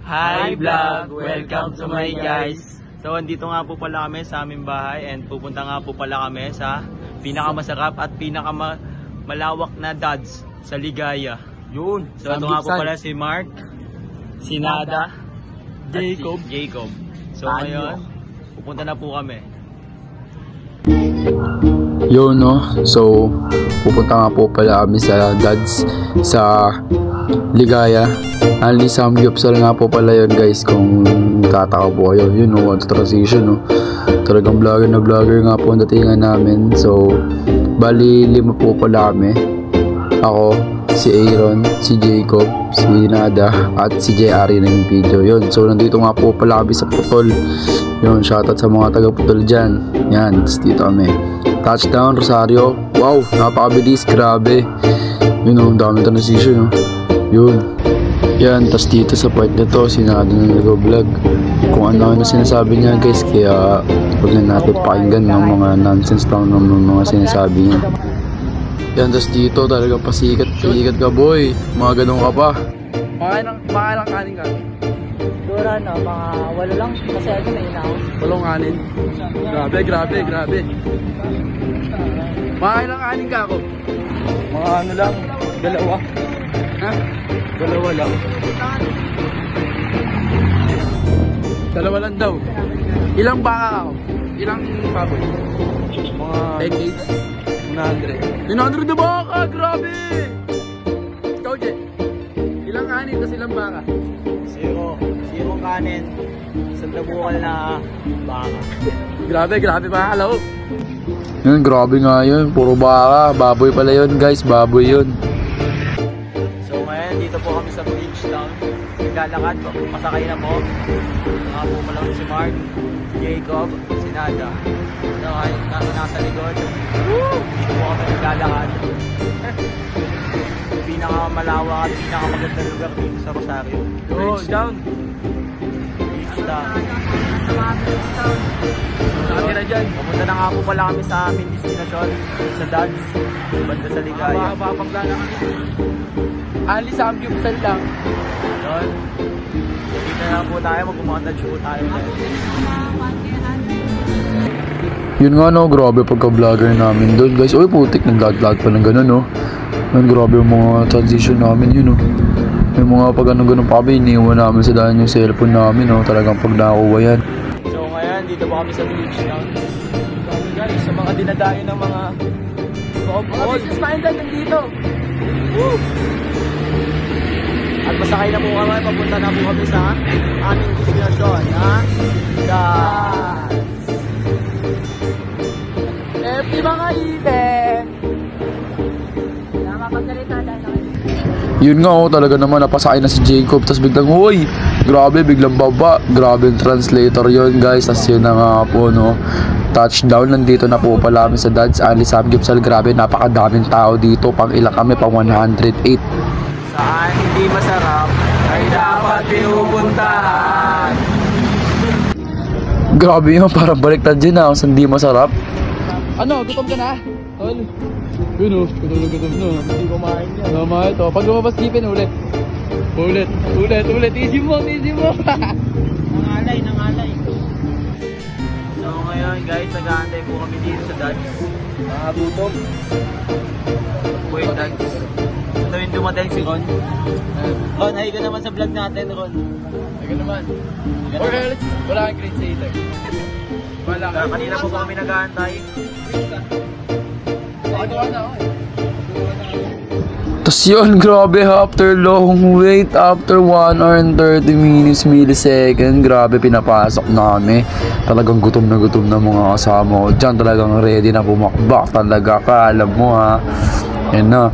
Hi vlog! Welcome to my guys! So andito nga po pala kami sa aming bahay and pupunta nga po pala kami sa pinakamasarap at pinakamalawak na dads sa Ligaya. Yun! So ito nga po pala si Mark, si Nada, Jacob. at si Jacob. So ngayon, pupunta na po kami. Yun no, so pupunta nga po pala kami sa dads sa Ligaya. Only Samgyupsal nga po pala yun guys, kung tataka po kayo. Yun no, transition no, talagang vlogger na vlogger nga po ang datingan namin. So bali 5 po pala kami, ako, si Aaron, si Jacob, si Nada at si JR na yung video. Yun, so nandito nga po pala kami sa Putol. Yun, shoutout sa mga taga Putol dyan. Yan, dito kami. Touchdown Rosario. Wow, napakabilis, grabe. Yun o, dami transition no. Yun. Yan, tas dito sa part na to, si Nada na nag-vlog kung ano na sinasabi niya guys. Kaya huwag na natin pakinggan ng mga nonsense lang ng mga sinasabi niya. Yan, tas dito talaga pasikat ka boy. Mga ganun ka pa. Makailang kanin ka? Dura no, mga 8 lang. Kasi ako may inaw. 8 kanin? Grabe. Makailang kanin ka ako? Mga ano lang, 2. Ha? 2 lang. 2 lang daw. Ilang baka ako? Ilang baboy? Mga 100. 100 na baka! Grabe! Ikaw, Je? Ilang kanin tas ilang baka? 0 kanin, 1 bukal na baka. Grabe mga kalaw. Yun, grabe nga yun. Puro baka. Baboy pala yun guys, baboy yun. So ngayon, dito po kami sa Bridgetown. Naglalakad, pasakay na po. Mga po pala si Mark, si Jacob, si Nada. Nasa likod. Dito po kami naglalakad. Pinakamalawak at pinakamagandang lugar dito sa Rosario. Bridgetown. Bridgetown. Nakatira dyan. Pumunta na nga po pala kami sa aming destinasyon sa dads, banda sa Ligaya. Makapapagla kami. Ali Samgyupsal lang. Doon, dito na po tayo, mag-montage po tayo. Yun nga no, grabe pagka-vlogger namin doon guys. Uy, putik, nag-vlog pa ng gano'n no. Yun, grabe yung mga transition namin yun no. Yung mga pag ano-ganon pa kami, iniwan namin sa daan yung cellphone namin no. Talagang pag nakuha yan. So ngayon, dito po kami sa Bridgetown. Kami guys, sa mga dinadayo ng mga Business minded nandito. Woo! At masakay na po kami, papunta na po kami sa aming destinasyon na dads. FT mga iten. Nakapagsalita dahil na Yun nga oh, talaga naman napasakay na si Jacob. Tapos biglang, uy, grabe, biglang baba. Grabe yung translator yun guys. Tapos yun na nga po no, touchdown. Nandito na po pala kami sa dads, Ali Samgyupsal. Grabe, napakadaming tao dito. Pang ilang kami, pang 108. Saan hindi masarap ay dapat pinupuntahan. Grabe yun, parang baliktad yun ah. Kung hindi masarap. Ano, gutom ka na? Tol. Yun o, gutom na. Hindi kumain yan. Kumain to. Pag lumabas dipin, ulit. Easy mo. Nangalay. So ngayon guys, nag-aantay po kami dito sa dads. Nakagutom. Wait, dads. Ito yung dumating si Ron. Ron, hi ka naman sa vlog natin, Ron. Ikaw naman. Or else, wala kang grade sa ito. Wala ka. Kanina po kami nag-aantay. Nakagawa na ako eh. Tapos yun, grabe, after long wait, after 1 hour and 30 minutes, millisecond, grabe, pinapasok na kami. Talagang gutom na mga kasama ko dyan. Talagang ready na pumakbak talaga ka, alam mo ha. Yan na.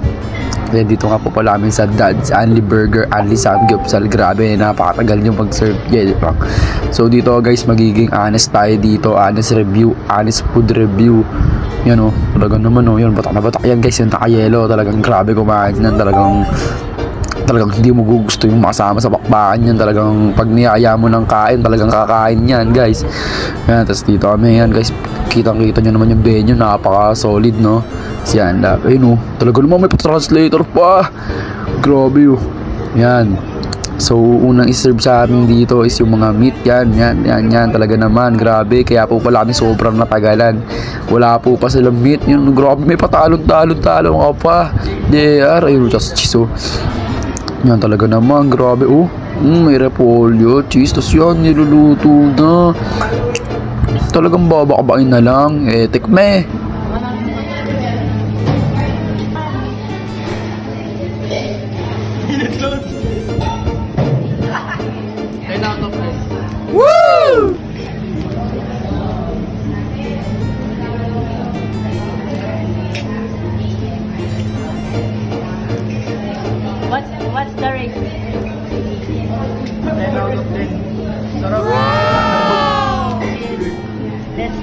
Then dito nga po pala kami sa dads, Only Burger, Only Samgyupsal. Grabe, napakatagal yung mag-serve. Yeah, diba? So dito guys, magiging honest tayo dito. Honest review, honest food review. Yan o, talagang naman o, yun, batak na batak yan guys, yung naka-yellow. Talagang grabe kumain yan, talagang hindi mo gusto yung makasama sa bakbakan yan. Talagang pag niyaya mo ng kain, talagang kakain yan guys. Yan, tapos dito kami yan guys, kitang-kita nyo naman yung venue, napaka-solid no. Yan, ayun o, talaga naman may translator pa. Grabe o. Yan, So, unang iserve sa amin dito is yung mga meat. Yan. Talaga naman, grabe. Kaya po pala kami sobrang natagalan. Wala po pa silang meat. Yun, grabe, may patalon-talon ka pa. Ayun, just cheese, oh. Yan talaga naman, grabe, oh. May repolyo, cheese, tapos yan, niluluto na. Talagang babakabain na lang. Tikme. Woo! What's the rate? 10 out of 10. Sarap. Let's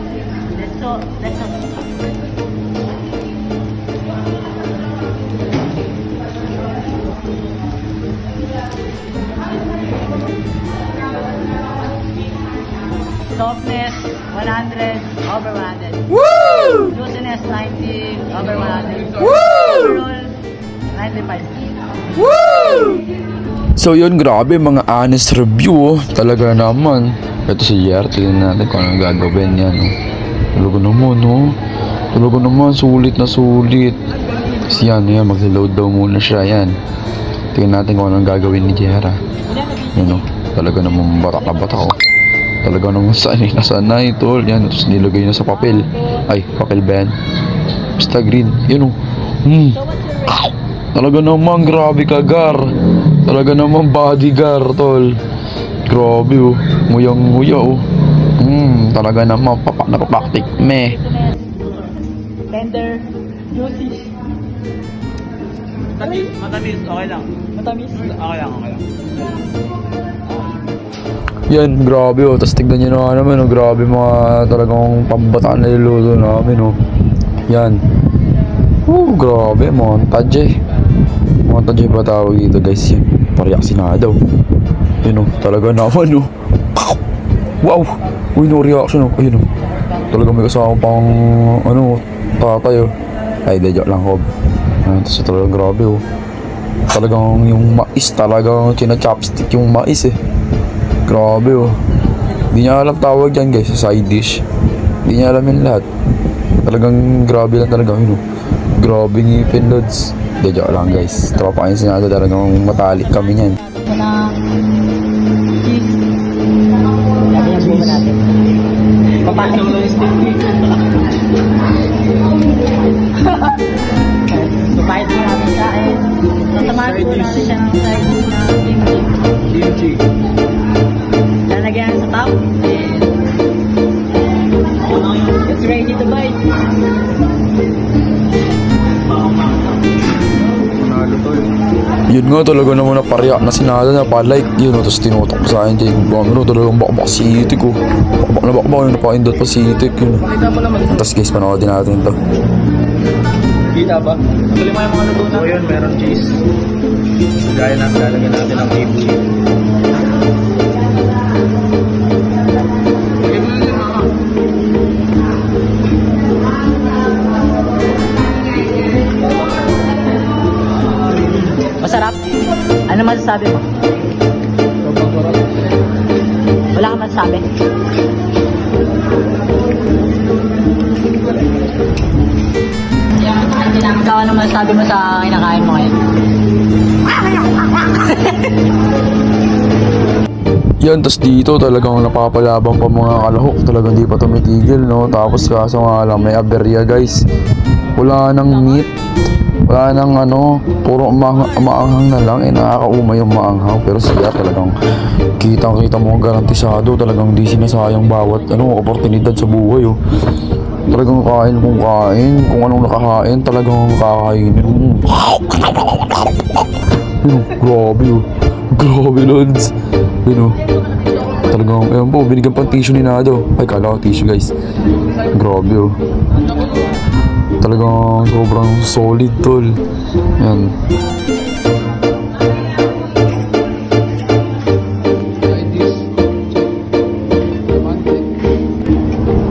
softness 100 over 100. Woo! Juiciness 90 over 100. Woo! Overall 95. Woo! So yun, grabe, mga honest review, oh. Talaga naman. Ito si Jer, tignan natin kung anong gagawin yan, oh. Talaga naman, oh. Talaga naman, sulit na sulit. Kasi yan, mag-load daw muna siya, yan. Tignan natin kung anong gagawin ni Jer, ah. Yan, oh. Talaga naman, batak na batak, oh. Talaga naman, sanay, tol. Yan, tapos nilagay na sa papel. Ay, papel ba yan? Basta green, yun, oh. Talaga naman, grabe ka, Gar. Talaga naman, bodyguard, tol. Grabe, oh. Nguyang-nguya, oh. Talaga naman, papak na papaktik, meh. Tender, juicy, Matamis, okay lang. matamis. Okay lang. Yan, grabe, oh. Tapos tignan nyo na naman, oh. Grabe, mga talagang pambataan na niluto namin, oh. Yan. Grabe, montage, montage ba tawag dito, guys? Yan, pariyak sinadaw. Yun, oh. Talaga naman, oh. Wow! Uy, no reaction, oh. Ayun, oh. Talaga may kasama pang, tatay, oh. Ay, de, joke lang, Kob. Tapos talagang grabe, oh. Talagang yung mais, talagang china-chopstick yung mais, eh. Grabe, oh. Hindi niya alam tawag dyan, guys, sa side dish. Hindi niya alam yung lahat. Talagang grabe lang talaga, yun, oh. Grabe ngipin, lods. De, joke lang, guys. Tropa kayo sinado, talagang matalik kami niyan. Ito na cheese. Lagi yung bumo natin. Papain. Papain mo natin kain. Sasamahan po natin siya ng side dish na kimchi. Lalagyan sa top. And it's ready to bite. Yun nga, talaga naman na pariyak na sinada na pa-like. Yun, tapos tinutok ko sa akin, talagang bakbak si itik, oh. Bakbak na bakbak, yun, napaindot pa si itik, yun. Tapos guys, panoodin natin ito. Kita ba? Tuloy mo yung mga luto na. So yun, meron cheese. Gaya na, lalagyan natin ang maple. Masarap? Ano masasabi mo? Wala kang masasabi? Ikaw, ano masasabi mo sa kinakain mo ngayon? Yan, tas dito talagang napapalabang pa mga kalahok. Talagang di pa tumitigil, no? Tapos kaso nga lang, may aberya, guys. Wala nang meat. Wala nang puro maanghang na lang. Nakakauma yung maanghang. Pero siya talagang kitang-kita mo garantisado. Talagang di sinasayang bawat oportunidad sa buhay, oh. Talagang kain kung kain. Kung anong nakahain, talagang kakainin. Grabe, oh. Grabe, lods. Talagang, ayan po, binigyan pang tissue ni Nado. Ay, kala ko tissue, guys. Grabe, oh. Talagang sobrang solid, tol. Yan.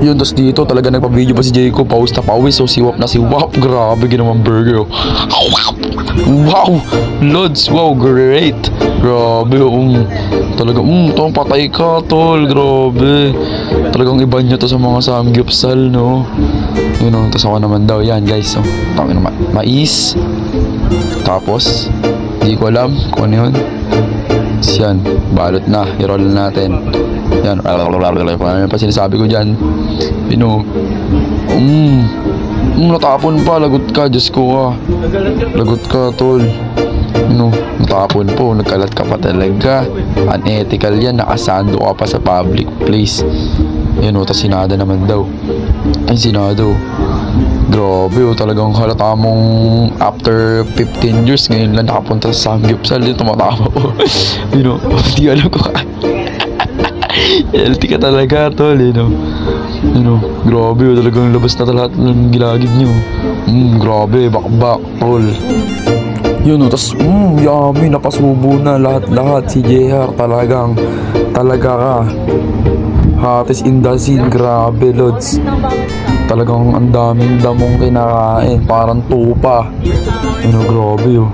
Yun, tapos dito talaga nagpa-video pa si Jacob. Pawis na pawis, so siwap na siwap. Grabe, ginawang burger, oh. Wow! Lods, wow, great! Grabe, talagang, tong patay ka, tol, grabe. Talagang iba nyo to sa mga samgyupsal, no? Yun, no? Tapos ako naman daw, yan, guys, so, tawin na mais. Tapos, hindi ko alam kung ano yun. Tapos yan, balot na, i-roll natin. Yan, ano pa sinasabi ko dyan. You know, natapon pa, lagot ka, Diyos ko ka. Lagot ka, tol. Natapon po, nagkalat ka pa talaga. Unethical yan, nakasando ka pa sa public place. Yan o, tas sinada naman daw. Ay, sinado. Grabe, talagang halata mong after 15 years ngayon lang nakapunta sa samgyupsal. Dito tumatawa po. Hindi alam ko ka. Healthy ka talaga, tol, grabe, talagang labas na lahat ng gilagid nyo. Grabe, bakbak, tol. Yun, tas, yummy, napasubo na lahat. Si JR, talaga ka. Hatis in the scene, grabe, lods. Talagang ang daming damong kinakain, parang tupa. Grabe,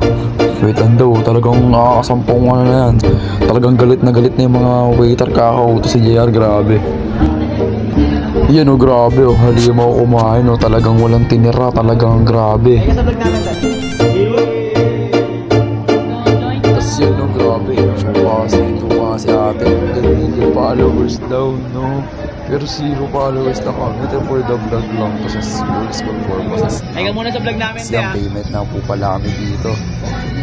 wait and daw, talagang nakakasampung na yan. Talagang galit na yung mga waiter kakao to si JR, grabe. Yan grabe, halimaw kumain, talagang walang tinira, talagang grabe. Tas yun, grabe, tuwa si ate, 1 million followers daw, no? Pero 0 followers na kami, ito for the vlog lang, kasi works purposes. Ay ka muna sa vlog namin, kasi ang payment na po pala kami dito.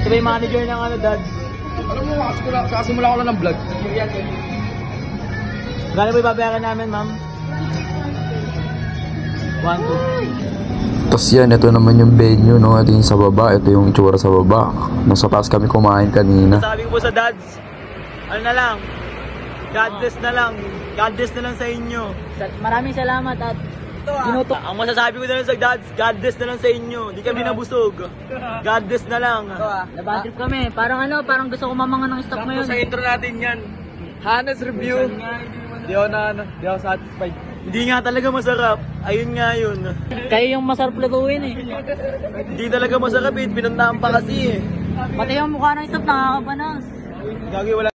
Ito ba yung manager ng Dad? Alam mo, kasimula ko lang ng vlog. Gano'n ba ibabayaran namin, ma'am? 1, 2. Tapos yan, ito naman yung venue, no? Ito yung sa baba, ito yung tsura sa baba. Nasa taas kami kumain kanina. Sabi ko po sa dads, ano na lang, God bless na lang. God bless na lang sa inyo. Maraming salamat at Ang masasabi ko na lang sa dads, God bless na lang sa inyo. Di kami nabusog. God bless na lang. nabatrip kami. Parang gusto ko mamangan ng stock ngayon. Sa intro natin yan. Hanes review. Di ako satisfied. Hindi nga talaga masarap. Ayun nga yun. Kayo yung masarap lutuin eh. Hindi talaga masarap eh. Pinuntahan pa kasi eh. Pati yung mukha ng stock nakakapanas. Gagi wala.